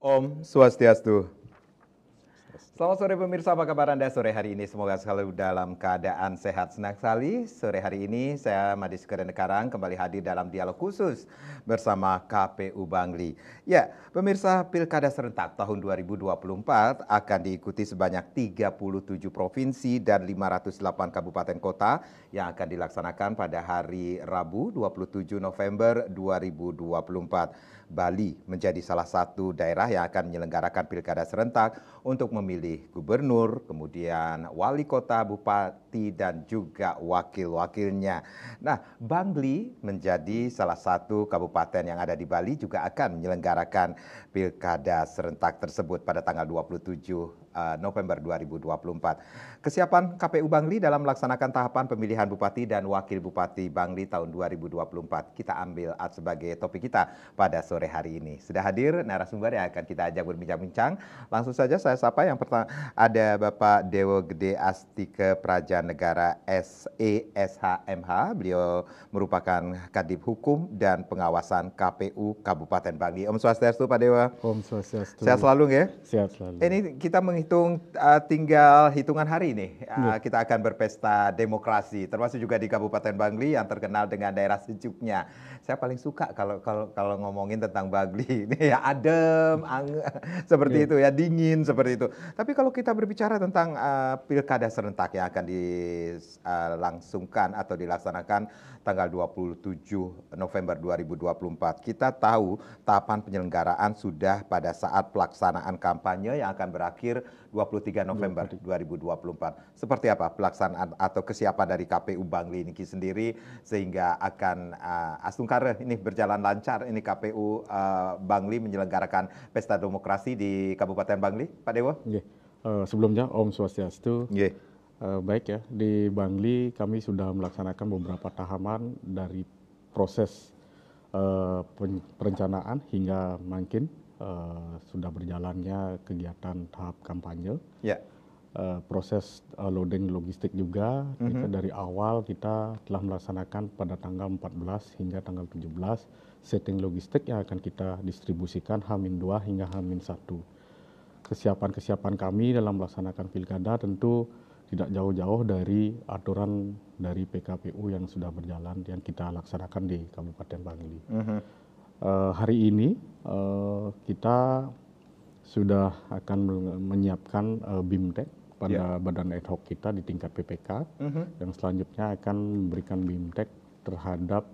Om Swastiastu. Selamat sore pemirsa, apa kabar Anda sore hari ini? Semoga selalu dalam keadaan sehat senang sekali. Sore hari ini saya Madis Kerendekarang kembali hadir dalam dialog khusus bersama KPU Bangli. Ya, pemirsa, Pilkada serentak tahun 2024 akan diikuti sebanyak 37 provinsi dan 508 kabupaten kota yang akan dilaksanakan pada hari Rabu 27 November 2024. Bali menjadi salah satu daerah yang akan menyelenggarakan pilkada serentak untuk memilih gubernur, kemudian wali kota, bupati, dan juga wakil-wakilnya. Nah, Bangli menjadi salah satu kabupaten yang ada di Bali juga akan menyelenggarakan pilkada serentak tersebut pada tanggal 27 November 2024. Kesiapan KPU Bangli dalam melaksanakan tahapan pemilihan bupati dan wakil bupati Bangli tahun 2024 kita ambil sebagai topik kita pada sore hari ini. Sudah hadir narasumber yang akan kita ajak berbincang-bincang. Langsung saja saya sapa yang pertama ada Bapak Dewo Gede Astike Prajanegara SESHMH. Beliau merupakan Kadif Hukum dan Pengawasan KPU Kabupaten Bangli. Om Swastiastu Pak Dewa. Om Swastiastu. Sehat selalu ya? Sehat selalu. Ini kita menghitung tinggal hitungan hari ini. Kita akan berpesta demokrasi, termasuk juga di Kabupaten Bangli yang terkenal dengan daerah sejuknya. Saya paling suka kalau ngomongin tentang Bangli ini ya adem, seperti itu ya, dingin seperti itu. Tapi kalau kita berbicara tentang pilkada serentak yang akan dilangsungkan atau dilaksanakan tanggal 27 November 2024, kita tahu tahapan penyelenggaraan sudah pada saat pelaksanaan kampanye yang akan berakhir 23 November 2024. Seperti apa pelaksanaan atau kesiapan dari KPU Bangli ini sendiri sehingga akan astungkara ini berjalan lancar ini KPU Bangli menyelenggarakan pesta demokrasi di Kabupaten Bangli, Pak Dewo? Sebelumnya Om Swastiastu. Baik ya, di Bangli kami sudah melaksanakan beberapa tahapan dari proses perencanaan hingga makin sudah berjalannya kegiatan tahap kampanye. Proses loading logistik juga dari awal kita telah melaksanakan pada tanggal 14 hingga tanggal 17 setting logistik yang akan kita distribusikan H-2 hingga H-1. Kesiapan kami dalam melaksanakan pilkada tentu tidak jauh-jauh dari aturan dari PKPU yang sudah berjalan yang kita laksanakan di Kabupaten Bangli. Hari ini kita sudah akan menyiapkan BIMTEK pada badan ad hoc kita di tingkat PPK yang selanjutnya akan memberikan BIMTEK terhadap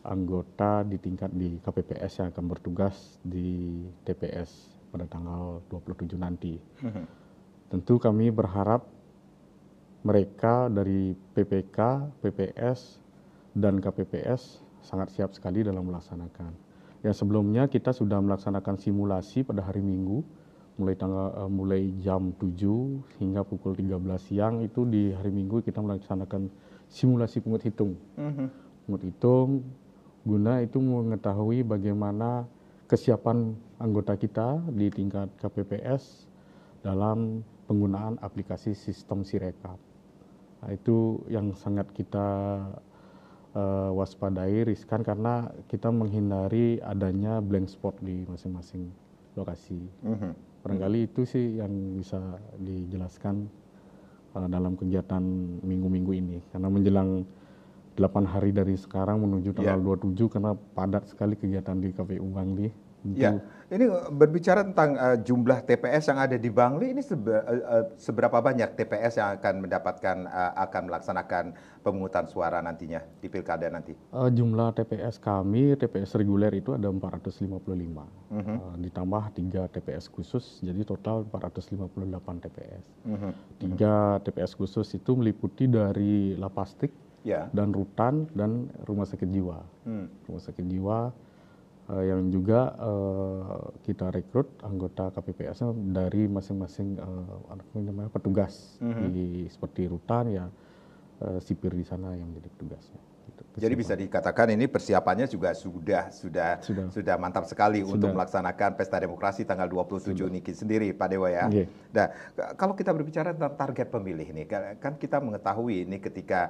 anggota di tingkat di KPPS yang akan bertugas di TPS pada tanggal 27 nanti. Tentu kami berharap mereka dari PPK, PPS, dan KPPS sangat siap sekali dalam melaksanakan. Yang sebelumnya kita sudah melaksanakan simulasi pada hari Minggu, mulai jam 7 hingga pukul 13 siang itu di hari Minggu kita melaksanakan simulasi pungut hitung. Pungut hitung guna itu mengetahui bagaimana kesiapan anggota kita di tingkat KPPS dalam penggunaan aplikasi sistem Sirekap. Nah, itu yang sangat kita waspadai, riskan karena kita menghindari adanya blank spot di masing-masing lokasi. Barangkali itu sih yang bisa dijelaskan dalam kegiatan minggu-minggu ini. Karena menjelang 8 hari dari sekarang menuju tanggal 27 karena padat sekali kegiatan di KPU Bangli. Ini berbicara tentang jumlah TPS yang ada di Bangli, ini seberapa banyak TPS yang akan akan melaksanakan pemungutan suara nantinya di pilkada nanti? Jumlah TPS kami, TPS reguler itu ada 455, ditambah 3 TPS khusus, jadi total 458 TPS. 3 TPS khusus itu meliputi dari Lapastik, dan Rutan, dan Rumah Sakit Jiwa. Rumah Sakit Jiwa yang juga kita rekrut anggota KPPS dari masing-masing petugas seperti rutan ya, sipir di sana yang menjadi petugasnya. Jadi bisa dikatakan ini persiapannya juga sudah mantap sekali untuk melaksanakan pesta demokrasi tanggal 27 ini sendiri, Pak Dewa ya. Yeah. Nah, kalau kita berbicara tentang target pemilih nih, kan kita mengetahui ini ketika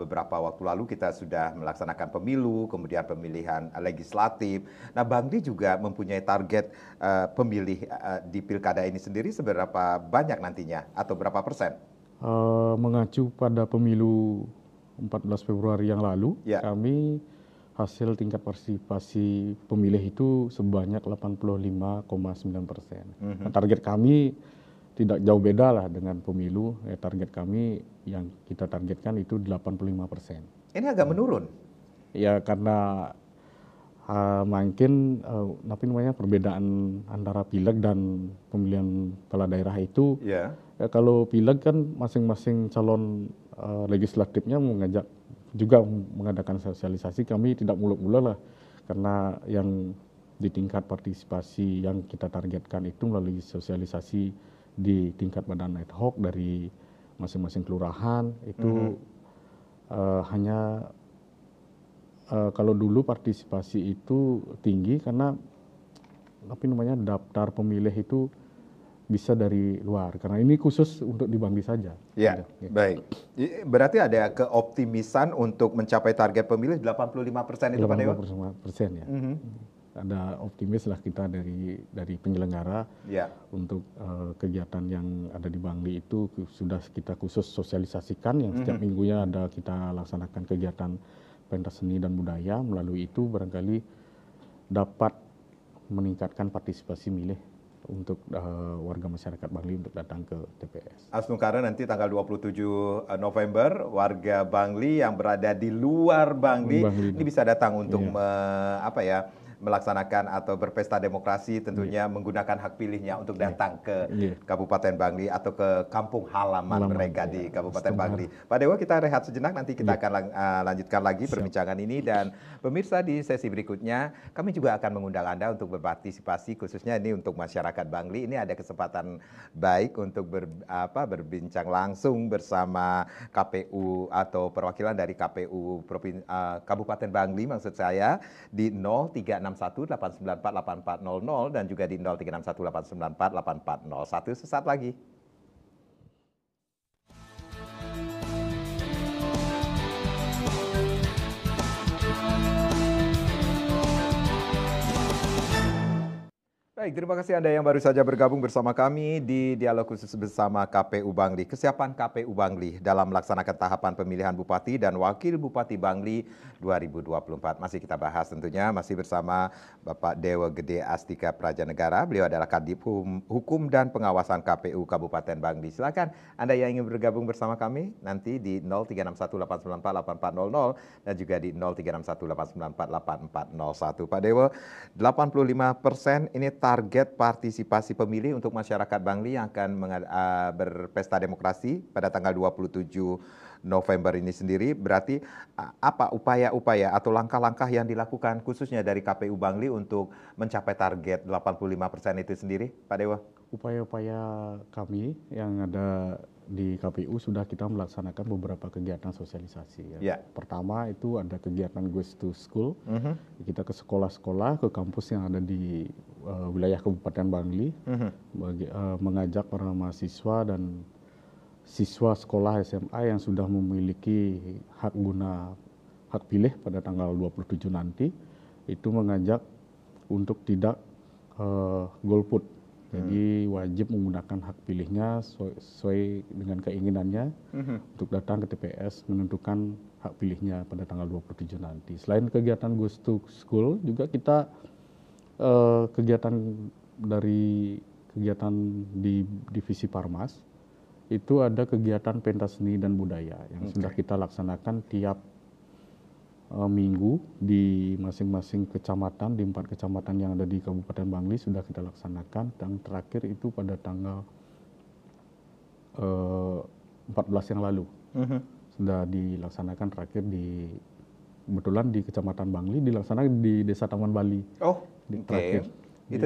beberapa waktu lalu kita sudah melaksanakan pemilu, kemudian pemilihan legislatif. Nah, Bangli juga mempunyai target pemilih di pilkada ini sendiri seberapa banyak nantinya atau berapa persen? Mengacu pada pemilu 14 Februari yang lalu, kami hasil tingkat partisipasi pemilih itu sebanyak 85,9%. Target kami tidak jauh beda lah dengan pemilu. Target kami yang kita targetkan itu 85%. Ini agak menurun? Ya karena mungkin perbedaan antara pileg dan pemilihan kepala daerah itu. Kalau pileg kan masing-masing calon legislatifnya mengadakan sosialisasi. Kami tidak muluk-muluk lah, karena yang di tingkat partisipasi yang kita targetkan itu melalui sosialisasi di tingkat badan ad hoc dari masing-masing kelurahan itu hanya kalau dulu partisipasi itu tinggi karena daftar pemilih itu bisa dari luar, karena ini khusus untuk di Bangli saja. Ya, baik. Berarti ada keoptimisan untuk mencapai target pemilih 85% itu, Pak Dewa? 85% ya. Ada optimis lah kita dari penyelenggara untuk kegiatan yang ada di Bangli itu sudah kita khusus sosialisasikan, yang setiap minggunya ada kita laksanakan kegiatan pentas seni dan budaya. Melalui itu barangkali dapat meningkatkan partisipasi milih untuk warga masyarakat Bangli untuk datang ke TPS. Asnungkara nanti tanggal 27 November, warga Bangli yang berada di luar Bangli ini bisa datang untuk melaksanakan atau berpesta demokrasi, tentunya menggunakan hak pilihnya untuk datang ke Kabupaten Bangli atau ke kampung halaman mereka di Kabupaten Bangli. Pak Dewa, kita rehat sejenak, nanti kita akan lanjutkan lagi perbincangan ini, dan pemirsa di sesi berikutnya kami juga akan mengundang Anda untuk berpartisipasi, khususnya ini untuk masyarakat Bangli. Ini ada kesempatan baik untuk berbincang langsung bersama KPU atau perwakilan dari KPU Kabupaten Bangli maksud saya di 0361-894-8400 dan juga di 0361-894-8401. Sesaat lagi. Baik, terima kasih Anda yang baru saja bergabung bersama kami di Dialog Khusus bersama KPU Bangli. Kesiapan KPU Bangli dalam melaksanakan tahapan pemilihan Bupati dan Wakil Bupati Bangli 2024. Masih kita bahas tentunya, masih bersama Bapak Dewa Gede Astika Prajanegara. Beliau adalah Kadip Hukum dan Pengawasan KPU Kabupaten Bangli. Silakan Anda yang ingin bergabung bersama kami nanti di 0361-894-8400 dan juga di 0361-894-8401. Pak Dewa, 85% ini target partisipasi pemilih untuk masyarakat Bangli yang akan berpesta demokrasi pada tanggal 27 November ini sendiri. Berarti apa upaya-upaya atau langkah-langkah yang dilakukan khususnya dari KPU Bangli untuk mencapai target 85% itu sendiri, Pak Dewa? Upaya-upaya kami yang ada di KPU sudah kita melaksanakan beberapa kegiatan sosialisasi. Pertama itu ada kegiatan Goes to School. Kita ke sekolah-sekolah, ke kampus yang ada di wilayah Kabupaten Bangli, mengajak para mahasiswa dan siswa sekolah SMA yang sudah memiliki hak pilih pada tanggal 27 nanti, itu mengajak untuk tidak golput. Jadi wajib menggunakan hak pilihnya sesuai dengan keinginannya untuk datang ke TPS menentukan hak pilihnya pada tanggal 27 nanti. Selain kegiatan Goes to School, juga kita kegiatan di Divisi Parmas, itu ada kegiatan pentas seni dan budaya yang sudah kita laksanakan tiap minggu di masing-masing kecamatan, di 4 kecamatan yang ada di Kabupaten Bangli sudah kita laksanakan, dan terakhir itu pada tanggal 14 yang lalu sudah dilaksanakan terakhir kebetulan di Kecamatan Bangli, dilaksanakan di Desa Taman Bali. Terakhir. Itu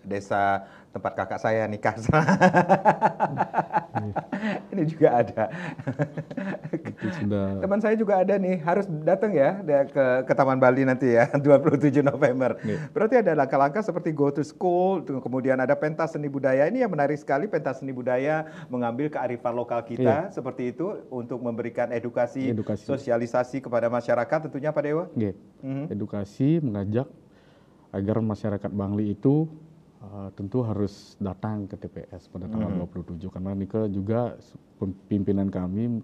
desa tempat kakak saya nikah. Ini juga ada. Itu sudah. Teman saya juga ada nih, harus datang ya ke Taman Bali nanti ya, 27 November. Berarti ada langkah-langkah seperti go to school, kemudian ada pentas seni budaya. Ini yang menarik sekali, pentas seni budaya mengambil kearifan lokal kita seperti itu untuk memberikan edukasi, sosialisasi kepada masyarakat tentunya Pak Dewa. Edukasi, mengajak agar masyarakat Bangli itu tentu harus datang ke TPS pada tanggal 27 karena Nike juga pimpinan kami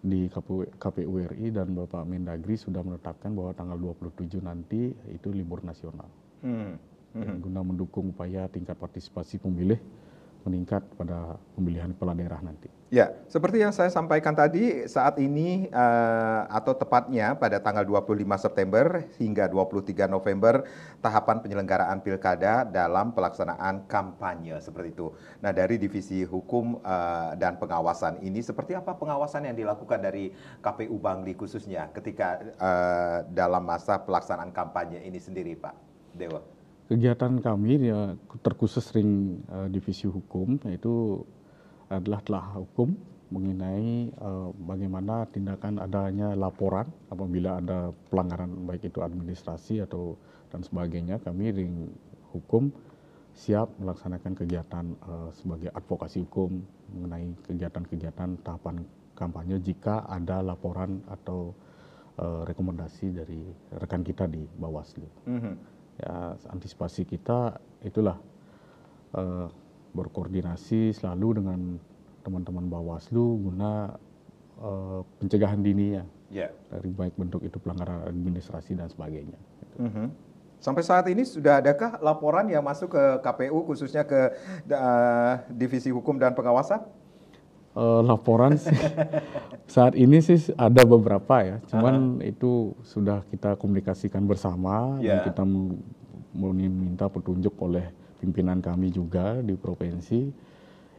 di KPU RI dan Bapak Mendagri sudah menetapkan bahwa tanggal 27 nanti itu libur nasional. Guna mendukung upaya tingkat partisipasi pemilih meningkat pada pemilihan kepala daerah nanti. Ya, seperti yang saya sampaikan tadi, saat ini atau tepatnya pada tanggal 25 September hingga 23 November, tahapan penyelenggaraan pilkada dalam pelaksanaan kampanye seperti itu. Nah, dari Divisi Hukum dan Pengawasan ini, seperti apa pengawasan yang dilakukan dari KPU Bangli khususnya ketika dalam masa pelaksanaan kampanye ini sendiri, Pak Dewa? Kegiatan kami ya, terkhusus ring divisi hukum yaitu adalah telah hukum mengenai bagaimana tindakan adanya laporan apabila ada pelanggaran baik itu administrasi atau dan sebagainya. Kami ring hukum siap melaksanakan kegiatan sebagai advokasi hukum mengenai kegiatan-kegiatan tahapan kampanye jika ada laporan atau rekomendasi dari rekan kita di Bawaslu. Ya, antisipasi kita itulah berkoordinasi selalu dengan teman-teman Bawaslu guna pencegahan dini ya, dari baik bentuk itu pelanggaran administrasi dan sebagainya. Sampai saat ini sudah adakah laporan yang masuk ke KPU khususnya ke Divisi Hukum dan Pengawasan? Laporan sih, saat ini sih ada beberapa ya, cuman itu sudah kita komunikasikan bersama dan kita meminta petunjuk oleh pimpinan kami juga di provinsi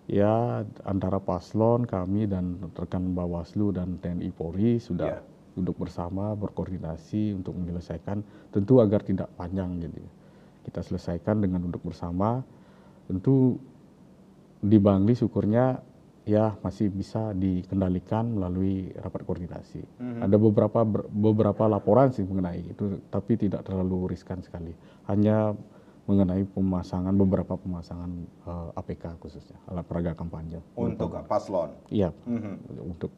ya, antara paslon kami dan rekan Bawaslu dan TNI Polri sudah duduk bersama berkoordinasi untuk menyelesaikan, tentu agar tidak panjang gitu. Kita selesaikan dengan duduk bersama, tentu di Bangli syukurnya ya masih bisa dikendalikan melalui rapat koordinasi. Ada beberapa laporan sih mengenai itu, tapi tidak terlalu riskan sekali. Hanya mengenai beberapa pemasangan APK khususnya, alat peraga kampanye. Untuk paslon? Iya, untuk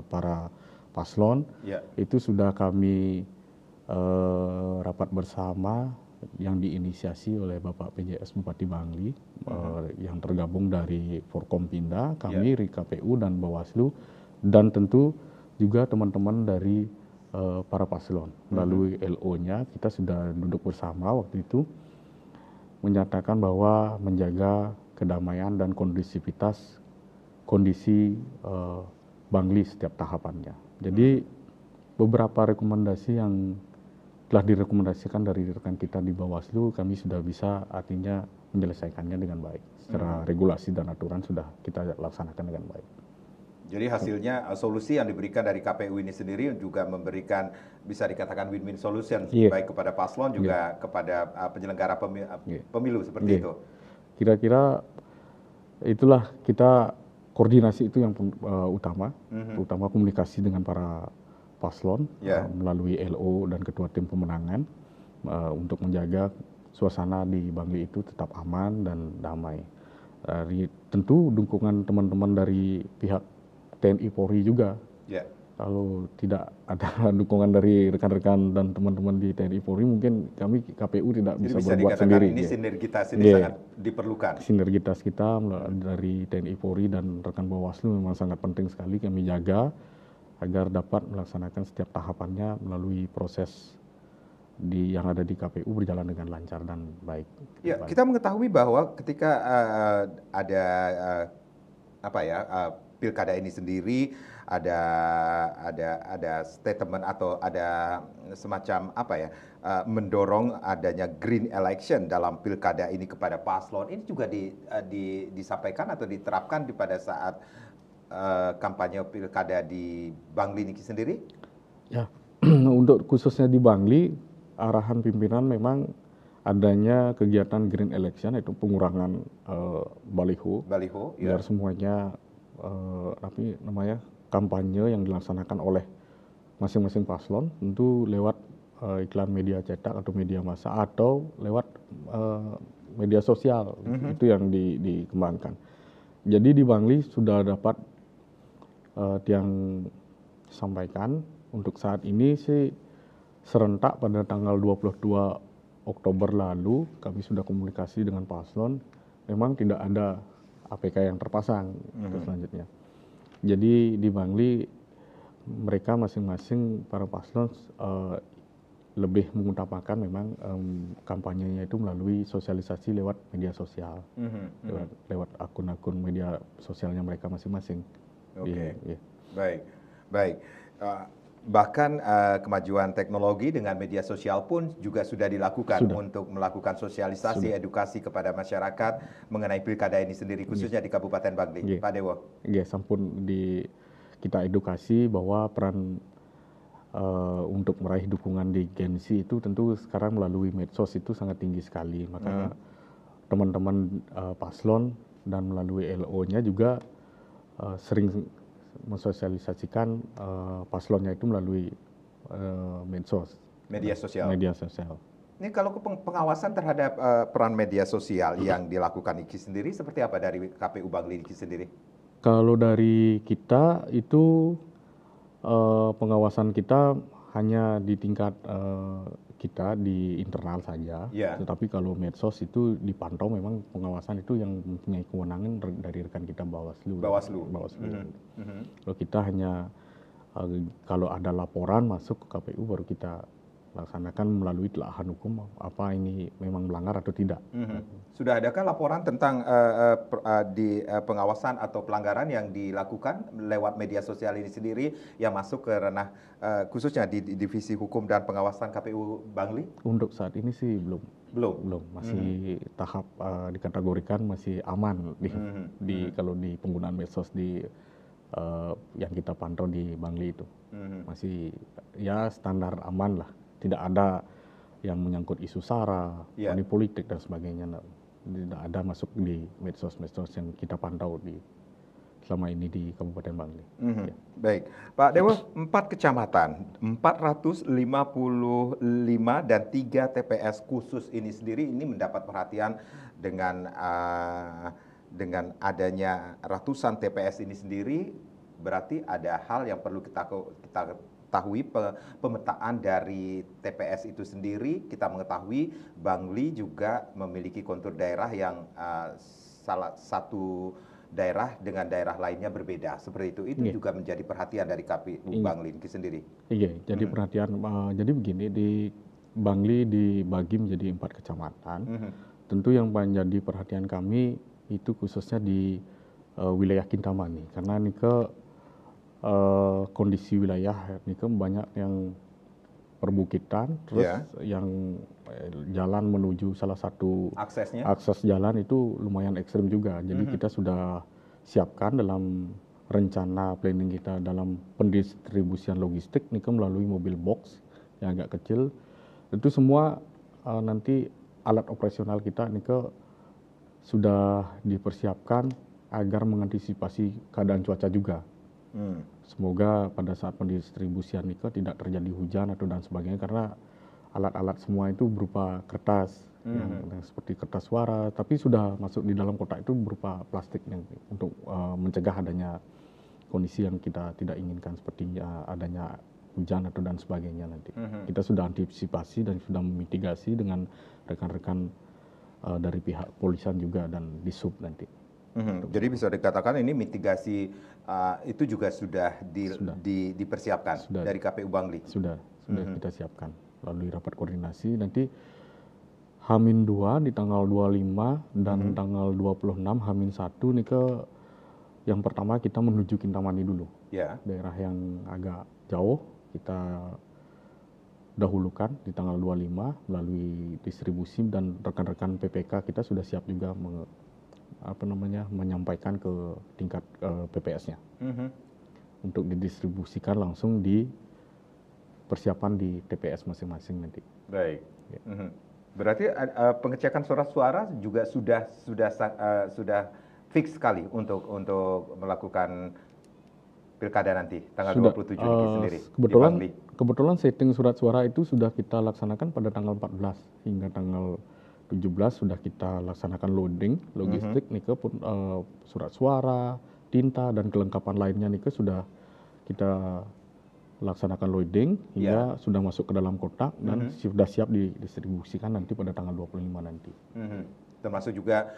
para paslon itu sudah kami rapat bersama yang diinisiasi oleh Bapak PJS Bupati Bangli yang tergabung dari Forkompinda, kami KPU dan Bawaslu, dan tentu juga teman-teman dari para paslon. Melalui LO-nya kita sudah duduk bersama waktu itu menyatakan bahwa menjaga kedamaian dan kondusivitas kondisi Bangli setiap tahapannya. Jadi beberapa rekomendasi yang telah direkomendasikan dari rekan kita di Bawaslu, kami sudah bisa artinya menyelesaikannya dengan baik. Secara regulasi dan aturan sudah kita laksanakan dengan baik. Jadi hasilnya solusi yang diberikan dari KPU ini sendiri juga memberikan bisa dikatakan win-win solution baik kepada paslon juga kepada penyelenggara pemilu seperti itu. Kira-kira itulah kita koordinasi itu yang utama, terutama komunikasi dengan para paslon melalui LO dan ketua tim pemenangan untuk menjaga suasana di Bangli itu tetap aman dan damai. Tentu dukungan teman-teman dari pihak TNI Polri juga. Kalau tidak ada dukungan dari rekan-rekan dan teman-teman di TNI Polri, mungkin kami KPU tidak bisa berbuat sendiri. Ini sinergitas ini sangat diperlukan. Sinergitas kita dari TNI Polri dan rekan Bawaslu memang sangat penting sekali kami jaga agar dapat melaksanakan setiap tahapannya melalui proses yang ada di KPU berjalan dengan lancar dan baik. Ya, kita mengetahui bahwa ketika ada pilkada ini sendiri ada statement atau ada semacam mendorong adanya green election dalam pilkada ini kepada paslon. Ini juga disampaikan atau diterapkan pada saat kampanye pilkada di Bangli ini sendiri? Ya, untuk khususnya di Bangli, arahan pimpinan memang adanya kegiatan green election, yaitu pengurangan baliho ya. biar semuanya kampanye yang dilaksanakan oleh masing-masing paslon tentu lewat iklan media cetak atau media massa atau lewat media sosial. Itu yang dikembangkan. Jadi di Bangli sudah dapat yang sampaikan untuk saat ini sih serentak pada tanggal 22 Oktober lalu kami sudah komunikasi dengan paslon, memang tidak ada APK yang terpasang selanjutnya. Jadi di Bangli mereka masing-masing para paslon lebih mengutamakan memang kampanyenya itu melalui sosialisasi lewat media sosial, lewat akun-akun media sosialnya mereka masing-masing. Oke, baik. Bahkan kemajuan teknologi dengan media sosial pun juga sudah dilakukan untuk melakukan sosialisasi, edukasi kepada masyarakat mengenai pilkada ini sendiri, khususnya di Kabupaten Bangli. Pak Dewo. Sampun kita edukasi bahwa peran untuk meraih dukungan di Gen-Z itu tentu sekarang melalui medsos itu sangat tinggi sekali. Maka teman-teman paslon dan melalui LO-nya juga sering mensosialisasikan paslonnya itu melalui media sosial. Ini kalau pengawasan terhadap peran media sosial yang dilakukan IKI sendiri seperti apa dari KPU Bangli IKI sendiri? Kalau dari kita itu pengawasan kita hanya di tingkat kita di internal saja, tetapi kalau medsos itu dipantau, memang pengawasan itu yang mempunyai kewenangan dari rekan kita Bawaslu. Kalau kita hanya kalau ada laporan masuk ke KPU baru kita laksanakan melalui telaahan hukum apa ini memang melanggar atau tidak. Sudah adakah laporan tentang di pengawasan atau pelanggaran yang dilakukan lewat media sosial ini sendiri yang masuk ke ranah khususnya di Divisi Hukum dan Pengawasan KPU Bangli? Untuk saat ini sih belum, masih tahap dikategorikan masih aman kalau di penggunaan medsos di yang kita pantau di Bangli itu masih ya standar aman lah. Tidak ada yang menyangkut isu SARA, money politik dan sebagainya. Tidak ada masuk di medsos-medsos yang kita pantau selama ini di Kabupaten Bangli. Baik, Pak Dewo, 4 kecamatan, 455 dan 3 TPS khusus ini sendiri ini mendapat perhatian dengan adanya ratusan TPS ini sendiri. Berarti ada hal yang perlu kita ketahui, pemetaan dari TPS itu sendiri. Kita mengetahui Bangli juga memiliki kontur daerah yang salah satu daerah dengan daerah lainnya berbeda. Seperti itu juga menjadi perhatian dari KPU Bangli sendiri. Iya, jadi perhatian. Jadi begini, di Bangli dibagi menjadi 4 kecamatan. Tentu yang menjadi perhatian kami itu khususnya di wilayah Kintamani, karena ini kondisi wilayah ini banyak yang perbukitan, terus yang jalan menuju salah satu akses jalan itu lumayan ekstrim juga. Jadi kita sudah siapkan dalam rencana planning kita dalam pendistribusian logistik ini melalui mobil box yang agak kecil. Itu semua nanti alat operasional kita ini sudah dipersiapkan agar mengantisipasi keadaan cuaca juga. Semoga pada saat pendistribusian nikah tidak terjadi hujan atau dan sebagainya, karena alat-alat semua itu berupa kertas yang seperti kertas suara, tapi sudah masuk di dalam kotak itu berupa plastik yang untuk mencegah adanya kondisi yang kita tidak inginkan seperti adanya hujan atau dan sebagainya nanti. Kita sudah antisipasi dan sudah memitigasi dengan rekan-rekan dari pihak polisian juga dan Disub nanti. Jadi bisa dikatakan ini mitigasi itu juga sudah dipersiapkan dari KPU Bangli? Sudah kita siapkan melalui rapat koordinasi. Nanti H-2 di tanggal 25 dan tanggal 26 H-1 nih yang pertama kita menuju Kintamani dulu. Daerah yang agak jauh kita dahulukan di tanggal 25 melalui distribusi, dan rekan-rekan PPK kita sudah siap juga menyampaikan ke tingkat PPS-nya untuk didistribusikan langsung di persiapan di TPS masing-masing nanti. Baik. Berarti pengecekan surat suara juga sudah fix sekali untuk melakukan pilkada nanti tanggal Sudah 27 niki sendiri di kebetulan Bangli. kebetulan setting surat suara itu sudah kita laksanakan pada tanggal 14 hingga tanggal 17 sudah kita laksanakan loading logistik nih pun surat suara, tinta dan kelengkapan lainnya nih sudah kita laksanakan loading hingga sudah masuk ke dalam kotak dan sudah siap didistribusikan nanti pada tanggal 25 nanti. Termasuk juga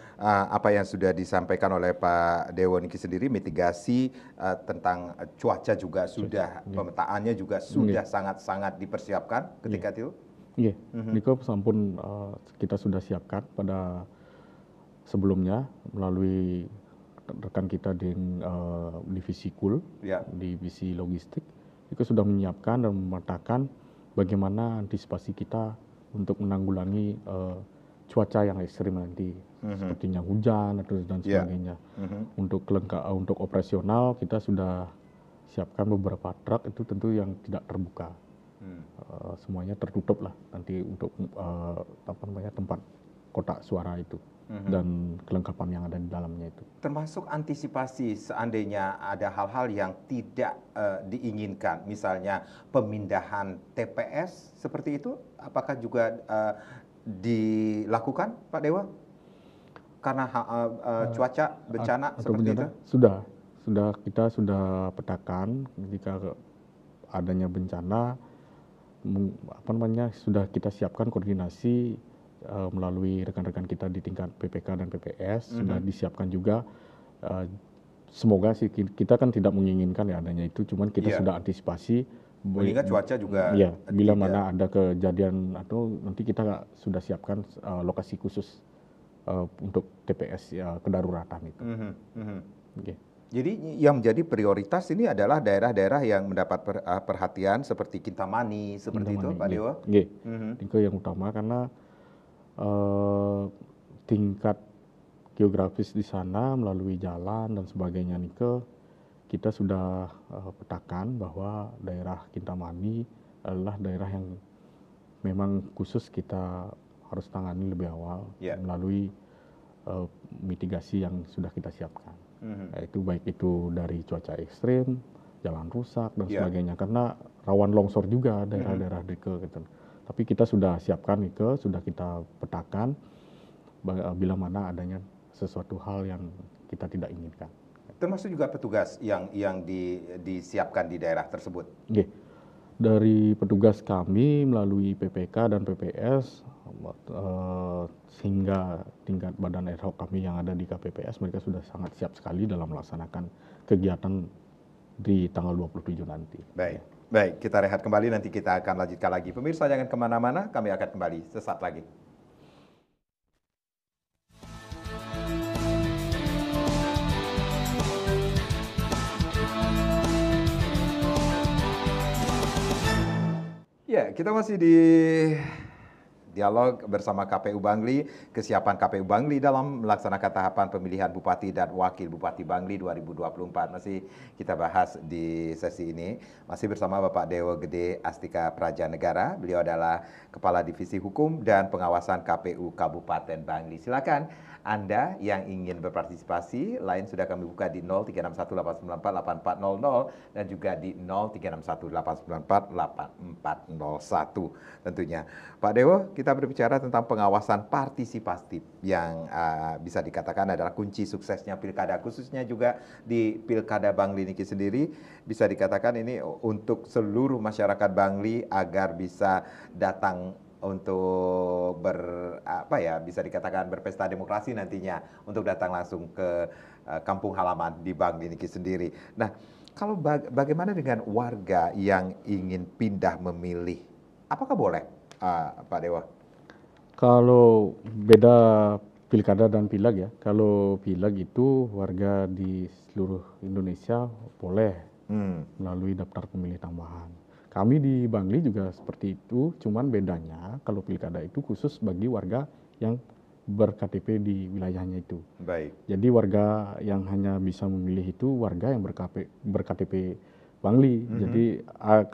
apa yang sudah disampaikan oleh Pak Dewo niki sendiri, mitigasi tentang cuaca juga sudah, pemetaannya juga sudah sangat-sangat dipersiapkan ketika itu. Iya, niko sampun kita sudah siapkan pada sebelumnya melalui rekan kita di divisi KUL, divisi logistik, itu sudah menyiapkan dan memetakan bagaimana antisipasi kita untuk menanggulangi cuaca yang ekstrim nanti, sepertinya hujan atau dan sebagainya. Untuk operasional kita sudah siapkan beberapa truk itu tentu yang tidak terbuka, semuanya tertutup lah nanti untuk tempat kotak suara itu dan kelengkapan yang ada di dalamnya itu. Termasuk antisipasi seandainya ada hal-hal yang tidak diinginkan, misalnya pemindahan TPS seperti itu, apakah juga dilakukan, Pak Dewa? Karena cuaca bencana seperti itu? Sudah kita sudah petakan jika adanya bencana, sudah kita siapkan koordinasi melalui rekan-rekan kita di tingkat PPK dan PPS, sudah disiapkan juga. Semoga sih kita kan tidak menginginkan ya adanya itu, cuman kita sudah antisipasi. Mengingat cuaca juga. Iya, bila mana ada kejadian atau nanti kita sudah siapkan lokasi khusus untuk TPS kedaruratan itu. Okay. Jadi yang menjadi prioritas ini adalah daerah-daerah yang mendapat perhatian seperti Kintamani, seperti itu, Pak Dewa? Iya, itu yang utama karena tingkat geografis di sana melalui jalan dan sebagainya kita sudah petakan bahwa daerah Kintamani adalah daerah yang memang khusus kita harus tangani lebih awal melalui mitigasi yang sudah kita siapkan. Yaitu baik itu dari cuaca ekstrim, jalan rusak dan sebagainya, karena rawan longsor juga daerah-daerah gitu. Tapi kita sudah siapkan sudah kita petakan bila mana adanya sesuatu hal yang kita tidak inginkan. Termasuk juga petugas yang disiapkan di daerah tersebut. Oke. Dari petugas kami melalui PPK dan PPS sehingga tingkat badan ad hoc kami yang ada di KPPS, mereka sudah sangat siap sekali dalam melaksanakan kegiatan di tanggal 27 nanti. Baik, kita rehat kembali, nanti kita akan lanjutkan lagi. Pemirsa jangan kemana-mana, kami akan kembali sesaat lagi. Ya, kita masih di dialog bersama KPU Bangli, kesiapan KPU Bangli dalam melaksanakan tahapan pemilihan Bupati dan Wakil Bupati Bangli 2024. Masih kita bahas di sesi ini, masih bersama Bapak Dewo Gede Astika Prajanegara. Beliau adalah Kepala Divisi Hukum dan Pengawasan KPU Kabupaten Bangli. Silakan Anda yang ingin berpartisipasi, lain sudah kami buka di 036189484400 dan juga di 036189484401 tentunya. Pak Dewo, kita berbicara tentang pengawasan partisipatif yang bisa dikatakan adalah kunci suksesnya pilkada, khususnya juga di Pilkada Bangli niki sendiri, bisa dikatakan ini untuk seluruh masyarakat Bangli agar bisa datang untuk bisa dikatakan berpesta demokrasi nantinya, untuk datang langsung ke kampung halaman di Bangli niki sendiri. Nah, kalau bagaimana dengan warga yang ingin pindah memilih, apakah boleh, Pak Dewa? Kalau beda pilkada dan pileg ya, kalau pileg itu warga di seluruh Indonesia boleh melalui daftar pemilih tambahan. Kami di Bangli juga seperti itu, cuman bedanya kalau pilkada itu khusus bagi warga yang ber-KTP di wilayahnya itu. Baik. Jadi warga yang hanya bisa memilih itu warga yang ber-KTP Bangli. Jadi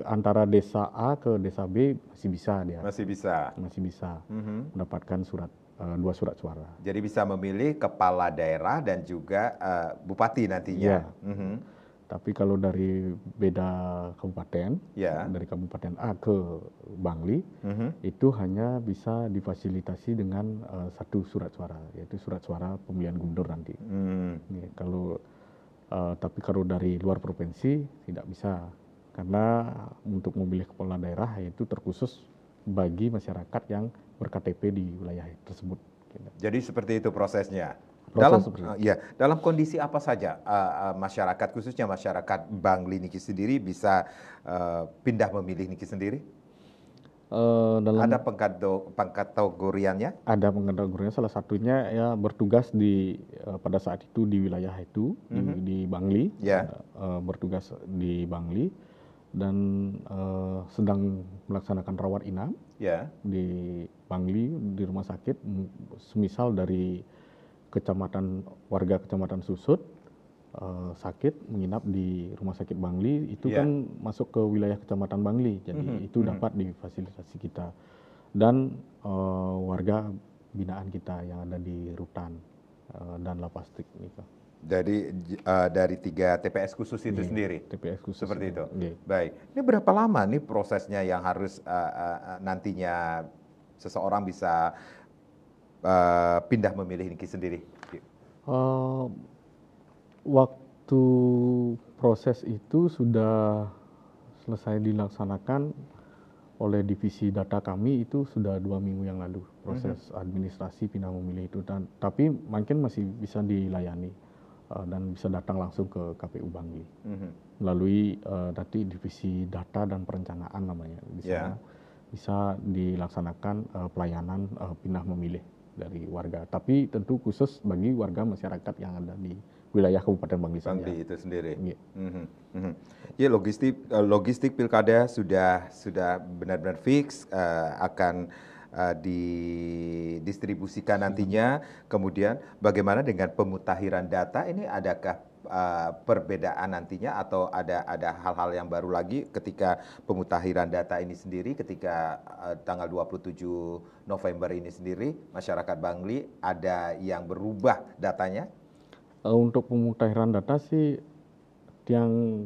antara desa A ke desa B masih bisa dia. Masih bisa. Masih bisa mendapatkan dua surat suara. Jadi bisa memilih kepala daerah dan juga bupati nantinya. Iya. Tapi kalau dari beda kabupaten, Ya. dari kabupaten A ke Bangli, itu hanya bisa difasilitasi dengan satu surat suara, yaitu surat suara pemilihan gubernur nanti. Nih, tapi kalau dari luar provinsi tidak bisa, karena untuk memilih kepala daerah itu terkhusus bagi masyarakat yang ber-KTP di wilayah tersebut. Jadi seperti itu prosesnya. Dalam kondisi apa saja masyarakat, khususnya masyarakat Bangli niki sendiri bisa pindah memilih niki sendiri? Ada pengkategoriannya? Ada pengkategoriannya, salah satunya ya bertugas pada saat itu di wilayah itu, di Bangli, bertugas di Bangli dan sedang melaksanakan rawat inap di Bangli di rumah sakit, semisal dari warga kecamatan Susut sakit menginap di rumah sakit Bangli itu kan masuk ke wilayah kecamatan Bangli, jadi itu dapat difasilitasi kita dan warga binaan kita yang ada di Rutan dan Lapastik itu. Jadi dari 3 TPS khusus itu sendiri? TPS khusus. Seperti itu? Baik. Ini berapa lama nih prosesnya yang harus nantinya seseorang bisa pindah memilih niki sendiri? Waktu proses itu sudah selesai dilaksanakan oleh divisi data kami itu sudah 2 minggu yang lalu, proses administrasi pindah memilih itu, tapi mungkin masih bisa dilayani dan bisa datang langsung ke KPU Bangli melalui nanti divisi data dan perencanaan namanya, bisa dilaksanakan pelayanan pindah memilih dari warga, tapi tentu khusus bagi warga masyarakat yang ada di wilayah Kabupaten Bangli saja. Bangli itu sendiri. Ya, logistik pilkada sudah benar-benar fix akan didistribusikan nantinya. Kemudian bagaimana dengan pemutahiran data ini, adakah perbedaan nantinya atau ada hal-hal yang baru lagi ketika pemutahiran data ini sendiri ketika tanggal 27 November ini sendiri, masyarakat Bangli ada yang berubah datanya? Untuk pemutahiran data sih yang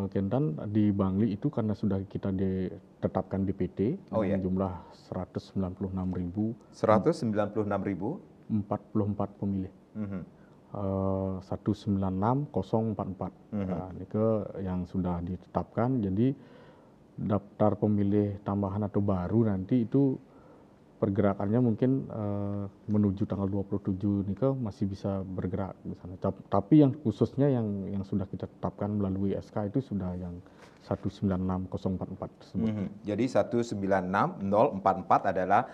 Kentan di Bangli itu karena sudah kita ditetapkan DPT dengan jumlah 196.044 pemilih. 196.044. Ini yang sudah ditetapkan, jadi daftar pemilih tambahan atau baru nanti itu pergerakannya mungkin menuju tanggal 27 ini masih bisa bergerak di sana. Tapi yang khususnya yang sudah kita tetapkan melalui SK itu sudah yang 196.044 tersebut. Jadi 196.044 adalah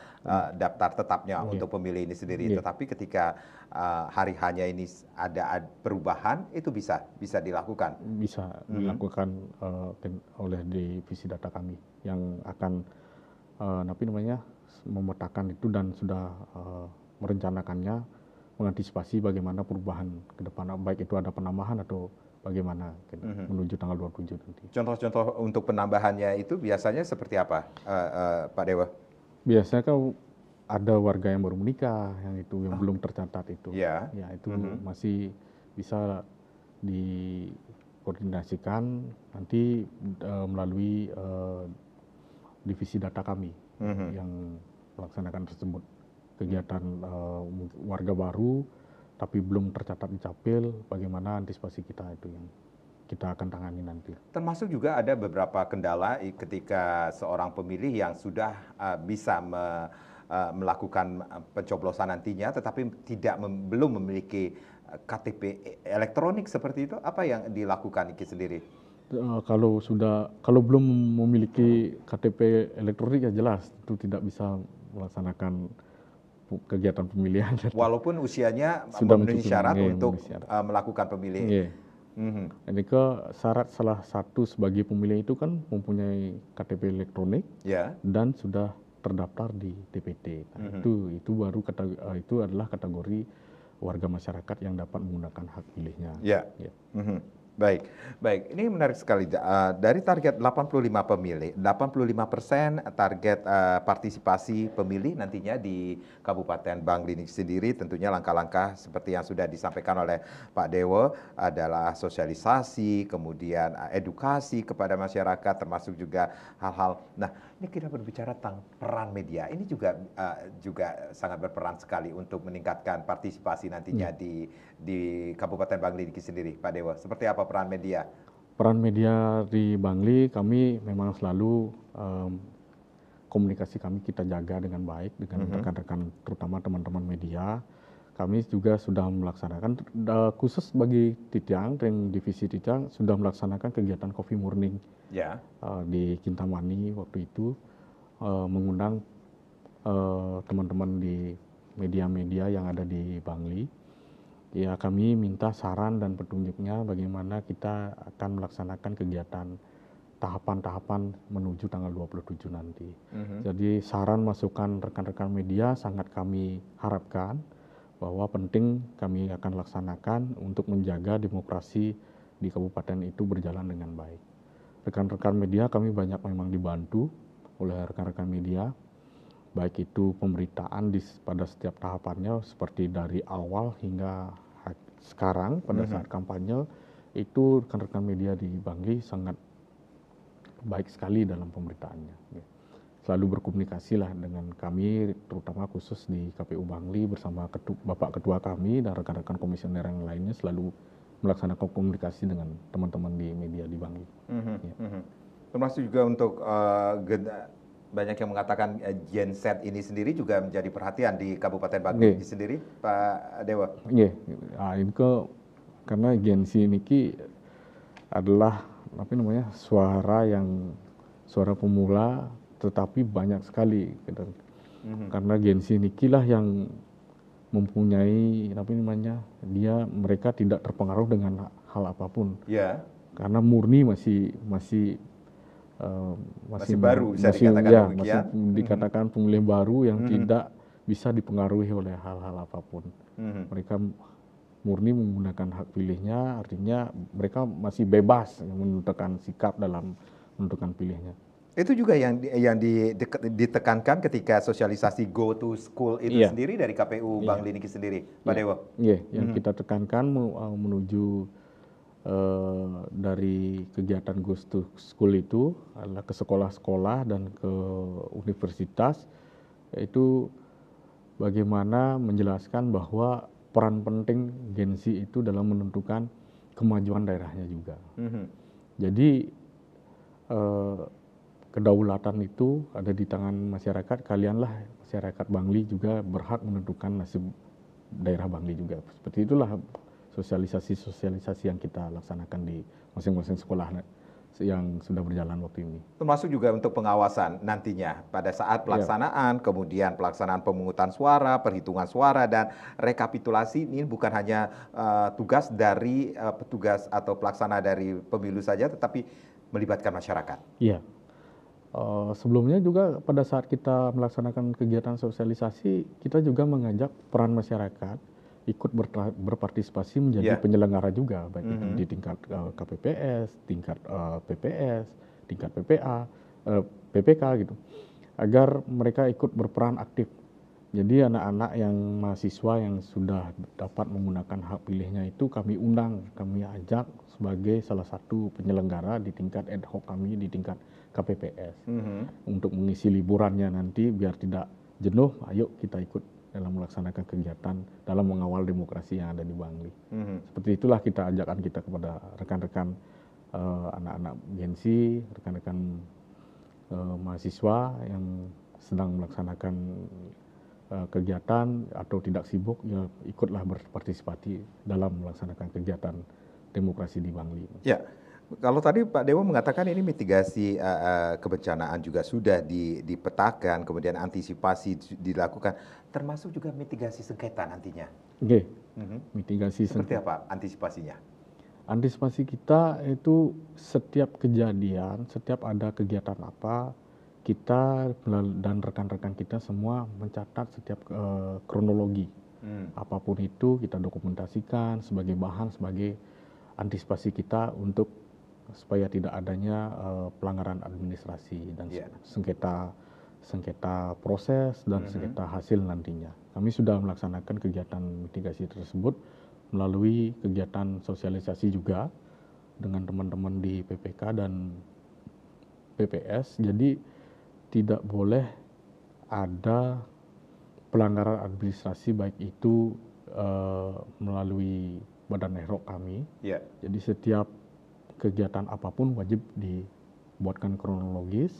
daftar tetapnya untuk pemilih ini sendiri. Tetapi ketika hari hanya ini ada perubahan, itu bisa dilakukan. Bisa dilakukan oleh divisi data kami yang akan memetakan itu dan sudah merencanakannya, mengantisipasi bagaimana perubahan ke depan, baik itu ada penambahan atau bagaimana menuju tanggal 27 nanti. Contoh-contoh untuk penambahannya itu biasanya seperti apa, Pak Dewa? Biasanya kan ada warga yang baru menikah, yang belum tercatat itu. Ya itu masih bisa dikoordinasikan nanti melalui divisi data kami yang melaksanakan tersebut, kegiatan warga baru tapi belum tercatat di Capil, bagaimana antisipasi kita itu yang kita akan tangani nanti. Termasuk juga ada beberapa kendala ketika seorang pemilih yang sudah bisa melakukan pencoblosan nantinya tetapi belum memiliki KTP elektronik seperti itu, apa yang dilakukan Iki sendiri? Kalau belum memiliki KTP elektronik ya jelas itu tidak bisa melaksanakan kegiatan pemilihan. Walaupun usianya memenuhi syarat untuk melakukan pemilih. Ini syarat salah satu sebagai pemilih itu kan mempunyai KTP elektronik dan sudah terdaftar di DPT. Itu baru itu adalah kategori warga masyarakat yang dapat menggunakan hak pilihnya. Baik, baik. Ini menarik sekali. Dari target 85 pemilih, 85% target partisipasi pemilih nantinya di Kabupaten Bangli ini sendiri, tentunya langkah-langkah seperti yang sudah disampaikan oleh Pak Dewo adalah sosialisasi, kemudian edukasi kepada masyarakat, termasuk juga hal-hal. Nah, ini kita berbicara tentang peran media. Ini juga sangat berperan sekali untuk meningkatkan partisipasi nantinya di Kabupaten Bangli ini sendiri, Pak Dewo. Seperti apa peran media? Peran media di Bangli, kami memang selalu komunikasi kami kita jaga dengan baik dengan rekan-rekan, terutama teman-teman media. Kami juga sudah melaksanakan, khusus bagi Titiang, divisi Titiang, sudah melaksanakan kegiatan Coffee Morning di Kintamani waktu itu, mengundang teman-teman di media-media yang ada di Bangli. Ya, kami minta saran dan petunjuknya bagaimana kita akan melaksanakan kegiatan tahapan-tahapan menuju tanggal 27 nanti. Jadi saran masukan rekan-rekan media sangat kami harapkan bahwa penting kami akan laksanakan untuk menjaga demokrasi di kabupaten itu berjalan dengan baik. Rekan-rekan media kami banyak memang dibantu oleh rekan-rekan media, baik itu pemberitaan pada setiap tahapannya seperti dari awal hingga sekarang pada saat kampanye, itu rekan-rekan media di Bangli sangat baik sekali dalam pemberitaannya. Selalu berkomunikasi lah dengan kami, terutama khusus di KPU Bangli bersama Bapak Ketua kami dan rekan-rekan komisioner yang lainnya selalu melaksanakan komunikasi dengan teman-teman di media di Bangli. Termasuk juga untuk banyak yang mengatakan genset ini sendiri juga menjadi perhatian di Kabupaten Bangli ini sendiri, Pak Dewa. Iya, ini karena Gen Z ini adalah suara pemula, tetapi banyak sekali. Karena Gen Z ini lah yang mempunyai mereka tidak terpengaruh dengan hal apapun. Karena murni masih baru, bisa dikatakan masih dikatakan pemilih baru yang tidak bisa dipengaruhi oleh hal-hal apapun. Mereka murni menggunakan hak pilihnya, artinya mereka masih bebas menentukan sikap dalam menentukan pilihnya. Itu juga yang ditekankan ketika sosialisasi Go to School itu sendiri dari KPU Bangli ini sendiri, Pak Dewa. Iya, yang kita tekankan menuju dari kegiatan Go to School itu adalah ke sekolah-sekolah dan ke universitas, yaitu bagaimana menjelaskan bahwa peran penting Gen Z itu dalam menentukan kemajuan daerahnya juga. Jadi kedaulatan itu ada di tangan masyarakat, kalianlah masyarakat Bangli juga berhak menentukan nasib daerah Bangli juga. Seperti itulah sosialisasi yang kita laksanakan di masing-masing sekolah yang sudah berjalan waktu ini. Termasuk juga untuk pengawasan nantinya pada saat pelaksanaan, kemudian pelaksanaan pemungutan suara, perhitungan suara, dan rekapitulasi. Ini bukan hanya tugas dari petugas atau pelaksana dari pemilu saja, tetapi melibatkan masyarakat. Iya. Sebelumnya juga pada saat kita melaksanakan kegiatan sosialisasi, kita juga mengajak peran masyarakat ikut berpartisipasi menjadi penyelenggara juga, baik itu di tingkat KPPS, tingkat PPS, tingkat PPA, PPK gitu, agar mereka ikut berperan aktif. Jadi anak-anak yang mahasiswa yang sudah dapat menggunakan hak pilihnya itu kami undang, kami ajak sebagai salah satu penyelenggara di tingkat ad hoc kami di tingkat KPPS untuk mengisi liburannya nanti biar tidak jenuh. Ayo kita ikut dalam melaksanakan kegiatan dalam mengawal demokrasi yang ada di Bangli. Seperti itulah ajakan kita kepada rekan-rekan anak-anak Gen Z, rekan-rekan mahasiswa yang sedang melaksanakan kegiatan atau tidak sibuk, ya ikutlah berpartisipasi dalam melaksanakan kegiatan demokrasi di Bangli. Ya. Kalau tadi Pak Dewo mengatakan ini mitigasi kebencanaan juga sudah dipetakan, kemudian antisipasi dilakukan, termasuk juga mitigasi sengketa nantinya. Oke, mitigasi seperti apa antisipasinya? Antisipasi kita itu setiap kejadian, setiap ada kegiatan apa, kita dan rekan-rekan kita semua mencatat setiap kronologi. Apapun itu kita dokumentasikan sebagai bahan, sebagai antisipasi kita untuk supaya tidak adanya pelanggaran administrasi dan sengketa proses dan sengketa hasil nantinya. Kami sudah melaksanakan kegiatan mitigasi tersebut melalui kegiatan sosialisasi juga dengan teman-teman di PPK dan PPS. Jadi tidak boleh ada pelanggaran administrasi baik itu melalui badan Nehrok kami. Jadi setiap kegiatan apapun wajib dibuatkan kronologis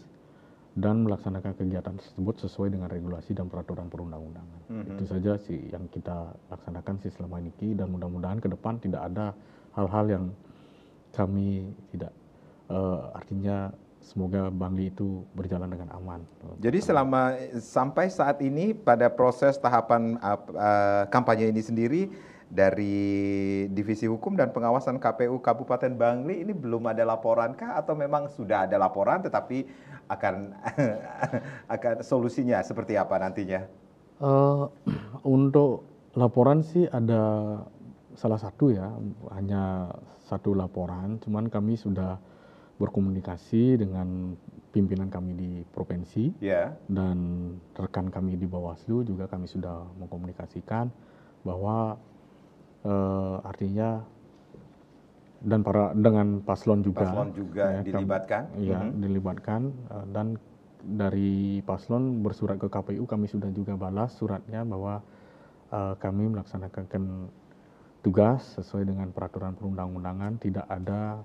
dan melaksanakan kegiatan tersebut sesuai dengan regulasi dan peraturan perundang-undangan. Itu saja sih yang kita laksanakan sih selama ini, dan mudah-mudahan ke depan tidak ada hal-hal yang kami tidak artinya semoga Bangli itu berjalan dengan aman. Jadi sampai saat ini pada proses tahapan kampanye ini sendiri dari Divisi Hukum dan Pengawasan KPU Kabupaten Bangli ini belum ada laporan kah, atau memang sudah ada laporan tetapi akan solusinya seperti apa nantinya? Untuk laporan sih ada salah satu ya, hanya satu laporan, cuman kami sudah berkomunikasi dengan pimpinan kami di provinsi dan rekan kami di Bawaslu juga kami sudah mengkomunikasikan bahwa artinya dan dengan paslon juga ya, dilibatkan. Dilibatkan, dan dari paslon bersurat ke KPU, kami sudah juga balas suratnya bahwa kami melaksanakan tugas sesuai dengan peraturan perundang-undangan, tidak ada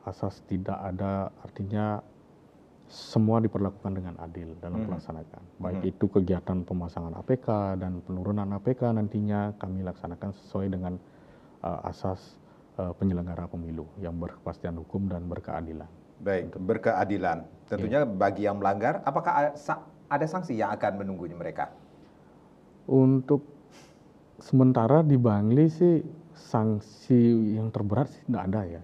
asas, tidak ada artinya semua diperlakukan dengan adil dalam pelaksanaan. Baik itu kegiatan pemasangan APK dan penurunan APK nantinya kami laksanakan sesuai dengan asas penyelenggara pemilu yang berkepastian hukum dan berkeadilan. Baik, berkeadilan. Tentunya bagi yang melanggar, apakah ada sanksi yang akan menunggunya mereka? Untuk sementara di Bangli sih sanksi yang terberat sih tidak ada ya.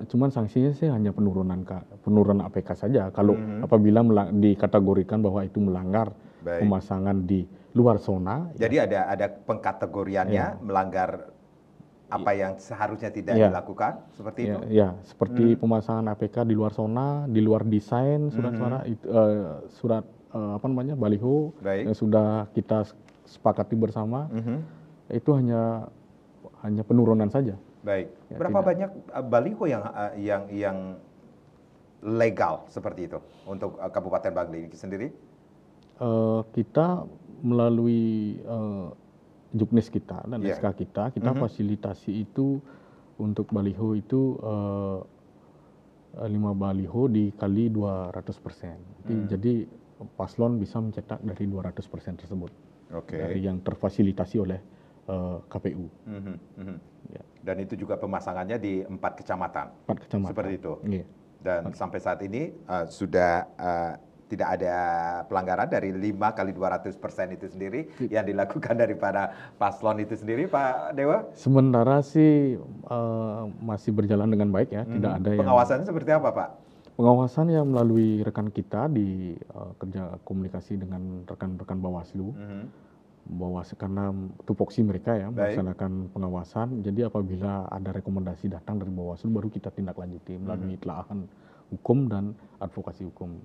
Cuman sanksinya sih hanya penurunan APK saja. Kalau apabila dikategorikan bahwa itu melanggar pemasangan di luar zona. Jadi ada pengkategoriannya melanggar apa yang seharusnya tidak dilakukan, seperti itu? Ya, seperti pemasangan APK di luar zona, di luar desain surat baliho yang sudah kita sepakati bersama, itu hanya penurunan saja. Baik. Ya, berapa banyak baliho yang legal seperti itu untuk Kabupaten Bangli ini sendiri? Kita melalui Juknis kita dan SK kita fasilitasi itu untuk baliho itu 5 baliho dikali 200%. Jadi paslon bisa mencetak dari 200% tersebut. Dari yang terfasilitasi oleh KPU. Ya. Dan itu juga pemasangannya di 4 kecamatan. 4 kecamatan. Seperti itu. Dan sampai saat ini sudah tidak ada pelanggaran dari 5 kali 200% itu sendiri yang dilakukan daripada paslon itu sendiri, Pak Dewa? Sementara sih masih berjalan dengan baik ya, tidak ada yang... Pengawasannya seperti apa, Pak? Pengawasan yang melalui rekan kita di kerja komunikasi dengan rekan-rekan Bawaslu. Karena tupoksi mereka ya melaksanakan pengawasan, jadi apabila ada rekomendasi datang dari Bawaslu baru kita tindak lanjuti melalui telaahan hukum dan advokasi hukum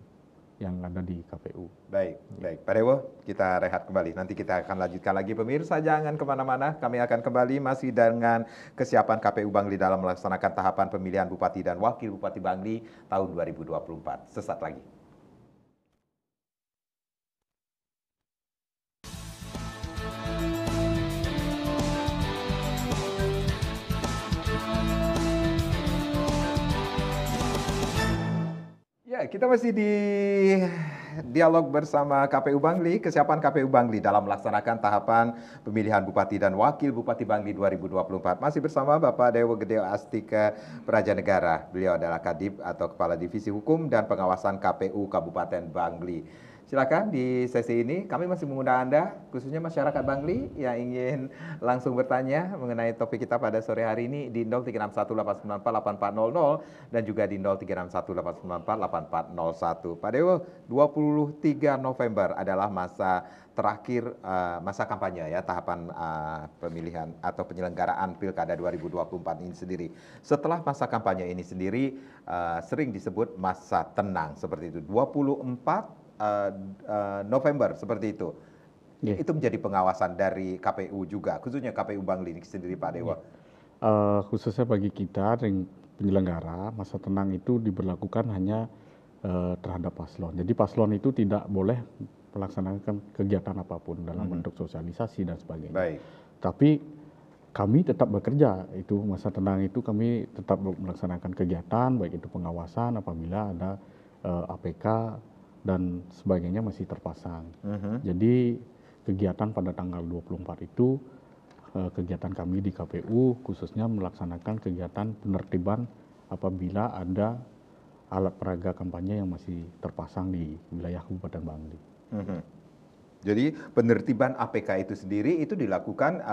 yang ada di KPU. Baik. Pak Dewa, kita rehat kembali. Nanti kita akan lanjutkan lagi. Pemirsa jangan kemana-mana, kami akan kembali masih dengan kesiapan KPU Bangli dalam melaksanakan tahapan pemilihan Bupati dan Wakil Bupati Bangli tahun 2024. Sesaat lagi. Ya, kita masih di dialog bersama KPU Bangli, kesiapan KPU Bangli dalam melaksanakan tahapan pemilihan Bupati dan Wakil Bupati Bangli 2024. Masih bersama Bapak Dewa Gedeo Astika Prajanegara. Beliau adalah Kadip atau Kepala Divisi Hukum dan Pengawasan KPU Kabupaten Bangli. Silakan di sesi ini kami masih mengundang Anda, khususnya masyarakat Bangli yang ingin langsung bertanya mengenai topik kita pada sore hari ini di 0361894800 dan juga di 0361894841. Pak Dewo, 23 November adalah masa terakhir masa kampanye ya, tahapan pemilihan atau penyelenggaraan Pilkada 2024 ini sendiri. Setelah masa kampanye ini sendiri sering disebut masa tenang seperti itu. 24 November seperti itu. Yeah. Itu menjadi pengawasan dari KPU juga, khususnya KPU Bangli sendiri, Pak Dewa. Khususnya bagi kita dan penyelenggara, masa tenang itu diberlakukan hanya terhadap paslon. Jadi paslon itu tidak boleh melaksanakan kegiatan apapun dalam bentuk sosialisasi dan sebagainya. Baik. Tapi kami tetap bekerja, itu masa tenang itu kami tetap melaksanakan kegiatan, baik itu pengawasan apabila ada APK dan sebagainya masih terpasang. Jadi kegiatan pada tanggal 24 itu kegiatan kami di KPU khususnya melaksanakan kegiatan penertiban apabila ada alat peraga kampanye yang masih terpasang di wilayah Kabupaten Bangli. Jadi penertiban APK itu sendiri itu dilakukan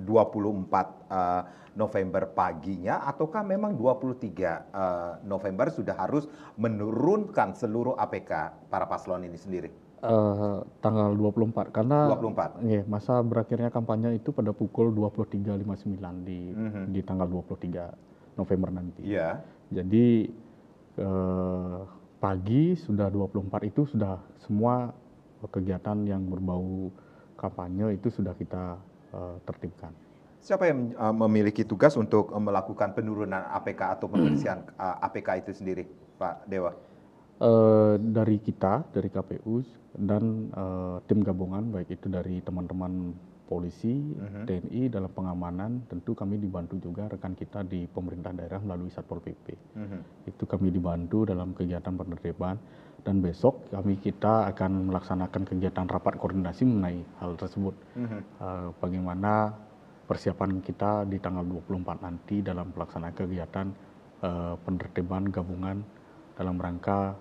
24 November paginya ataukah memang 23 November sudah harus menurunkan seluruh APK para paslon ini sendiri? Tanggal 24 karena 24. Masa berakhirnya kampanye itu pada pukul 23.59 di tanggal 23 November nanti. Iya. Jadi pagi sudah 24 itu sudah semua kegiatan yang berbau kampanye itu sudah kita tertibkan. Siapa yang memiliki tugas untuk melakukan penurunan APK atau pembersihan APK itu sendiri, Pak Dewa? Dari kita, dari KPU dan tim gabungan, baik itu dari teman-teman polisi, TNI dalam pengamanan, tentu kami dibantu juga rekan kita di pemerintah daerah melalui Satpol PP. Itu kami dibantu dalam kegiatan penertiban dan besok kita akan melaksanakan kegiatan rapat koordinasi mengenai hal tersebut. Bagaimana persiapan kita di tanggal 24 nanti dalam pelaksanaan kegiatan penertiban gabungan dalam rangka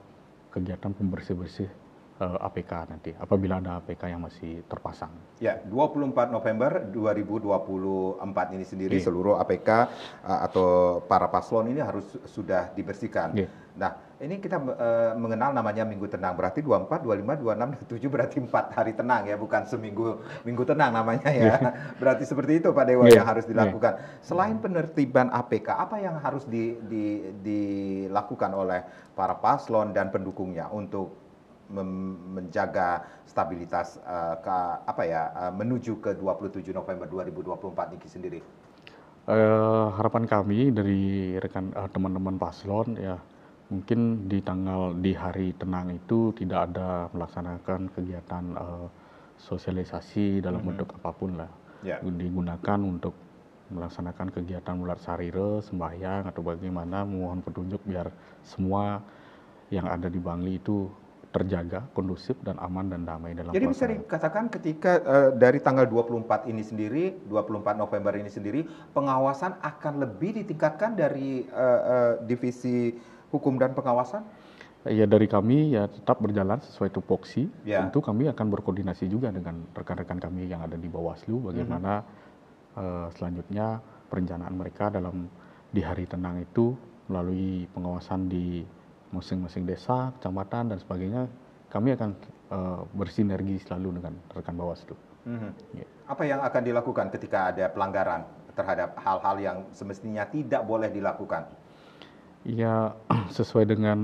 kegiatan pembersih-bersih APK nanti, apabila ada APK yang masih terpasang. Ya, 24 November 2024 ini sendiri seluruh APK atau para paslon ini harus sudah dibersihkan. Nah, ini kita mengenal namanya Minggu Tenang, berarti 24, 25, 26, 27 berarti 4 hari tenang ya, bukan minggu tenang namanya ya. Berarti seperti itu Pak Dewa yang harus dilakukan. Selain penertiban APK, apa yang harus dilakukan oleh para paslon dan pendukungnya untuk menjaga stabilitas menuju ke 27 November 2024 ini sendiri? Harapan kami dari rekan teman-teman paslon ya, mungkin di hari tenang itu tidak ada melaksanakan kegiatan sosialisasi dalam bentuk apapun lah. Digunakan untuk melaksanakan kegiatan mulat sarire, sembahyang atau bagaimana, mohon petunjuk biar semua yang ada di Bangli itu terjaga, kondusif dan aman dan damai dalam Jadi bisa dikatakan ketika dari tanggal 24 ini sendiri, 24 November ini sendiri, pengawasan akan lebih ditingkatkan dari divisi hukum dan pengawasan? Ya, dari kami ya tetap berjalan sesuai tupoksi. Tentu kami akan berkoordinasi juga dengan rekan-rekan kami yang ada di Bawaslu bagaimana selanjutnya perencanaan mereka di hari tenang itu melalui pengawasan di masing-masing desa, kecamatan dan sebagainya, kami akan bersinergi selalu dengan rekan Bawaslu. Apa yang akan dilakukan ketika ada pelanggaran terhadap hal-hal yang semestinya tidak boleh dilakukan? Ya, sesuai dengan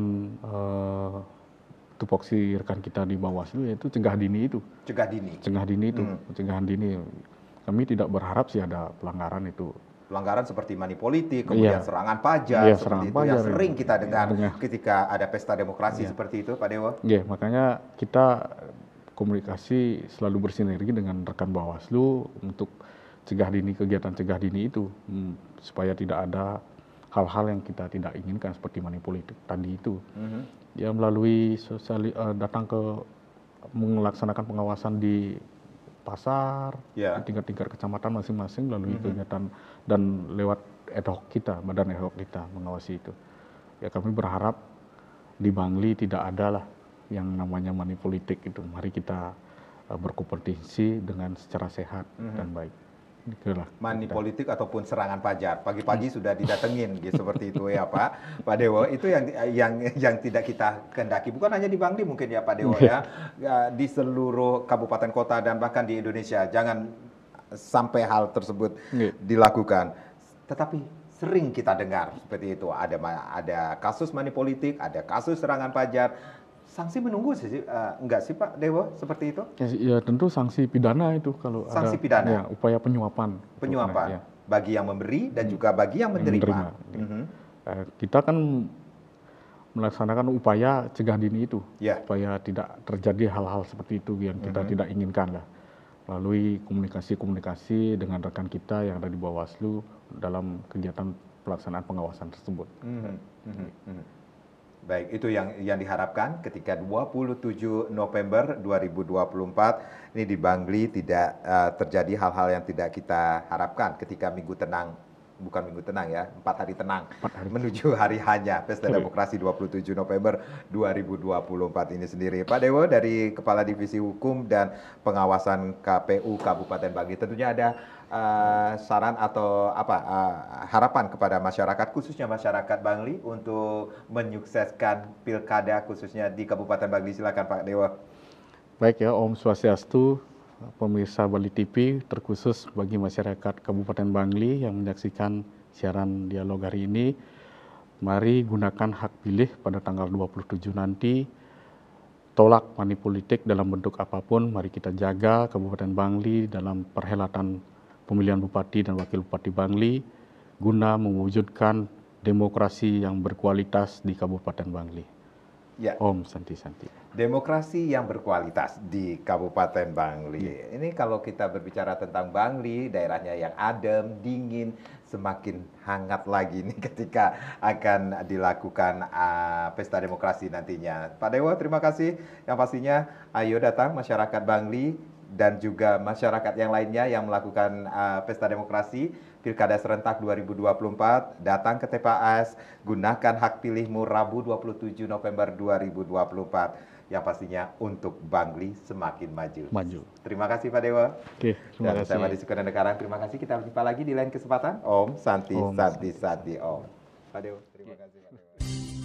tupoksi rekan kita di Bawaslu, yaitu cegah dini itu. Cegah dini? Cegah dini itu, pencegahan dini. Kami tidak berharap sih ada pelanggaran itu. Pelanggaran seperti money politik, kemudian serangan pajak, seperti itu yang sering kita dengar ketika ada pesta demokrasi seperti itu, Pak Dewa. Makanya kita komunikasi selalu bersinergi dengan rekan Bawaslu untuk kegiatan cegah dini itu, supaya tidak ada hal-hal yang kita tidak inginkan seperti money politik tadi itu. Ya melalui datang ke melaksanakan pengawasan di pasar, di tingkat-tingkat kecamatan masing-masing melalui kegiatan dan lewat ad hoc kita, badan ad hoc kita mengawasi itu. Ya kami berharap di Bangli tidak ada lah yang namanya money politik itu. Mari kita berkompetisi dengan secara sehat dan baik. Itulah Money politik ataupun serangan pajar. Pagi-pagi sudah didatengin gitu seperti itu ya Pak Dewo. Itu yang tidak kita kehendaki. Bukan hanya di Bangli mungkin ya Pak Dewo ya. Di seluruh kabupaten kota dan bahkan di Indonesia. Jangan sampai hal tersebut dilakukan. Tetapi sering kita dengar seperti itu. Ada kasus money politik, ada kasus serangan pajar. Sanksi menunggu sih, enggak sih Pak Dewo seperti itu? Ya tentu sanksi pidana itu kalau sanksi ada pidana. Ya, upaya penyuapan. Penyuapan ya. Bagi yang memberi dan juga bagi yang menerima. Kita kan melaksanakan upaya cegah dini itu, supaya tidak terjadi hal-hal seperti itu yang kita tidak inginkan lah. Melalui komunikasi-komunikasi dengan rekan kita yang ada di Bawaslu dalam kegiatan pelaksanaan pengawasan tersebut. Baik, itu yang diharapkan ketika 27 November 2024 ini di Bangli tidak terjadi hal-hal yang tidak kita harapkan ketika Minggu Tenang, bukan Minggu Tenang ya, 4 hari tenang menuju hari hanya Pesta Demokrasi 27 November 2024 ini sendiri. Pak Dewo dari Kepala Divisi Hukum dan Pengawasan KPU Kabupaten Bangli, tentunya ada saran atau harapan kepada masyarakat, khususnya masyarakat Bangli untuk menyukseskan pilkada khususnya di Kabupaten Bangli. Silakan Pak Dewo. Baik ya, Om Swastiastu, pemirsa Bali TV, terkhusus bagi masyarakat Kabupaten Bangli yang menyaksikan siaran dialog hari ini. Mari gunakan hak pilih pada tanggal 27 nanti. Tolak money politik dalam bentuk apapun. Mari kita jaga Kabupaten Bangli dalam perhelatan pemilihan Bupati dan Wakil Bupati Bangli guna mewujudkan demokrasi yang berkualitas di Kabupaten Bangli. Ya. Om Santi Santi. Demokrasi yang berkualitas di Kabupaten Bangli. Ini kalau kita berbicara tentang Bangli, daerahnya yang adem, dingin, semakin hangat lagi nih ketika akan dilakukan pesta demokrasi nantinya. Pak Dewo, terima kasih. Yang pastinya ayo datang masyarakat Bangli dan juga masyarakat yang lainnya yang melakukan pesta demokrasi Pilkada Serentak 2024, datang ke TPS, gunakan hak pilihmu Rabu 27 November 2024, yang pastinya untuk Bangli semakin maju. Terima kasih Pak Dewa. Oke, terima kasih. Saya Madi Sukarnekaran, terima kasih. Kita jumpa lagi di lain kesempatan. Om Santi Santi Santi Om. Pak Dewa, terima kasih Pak Dewa.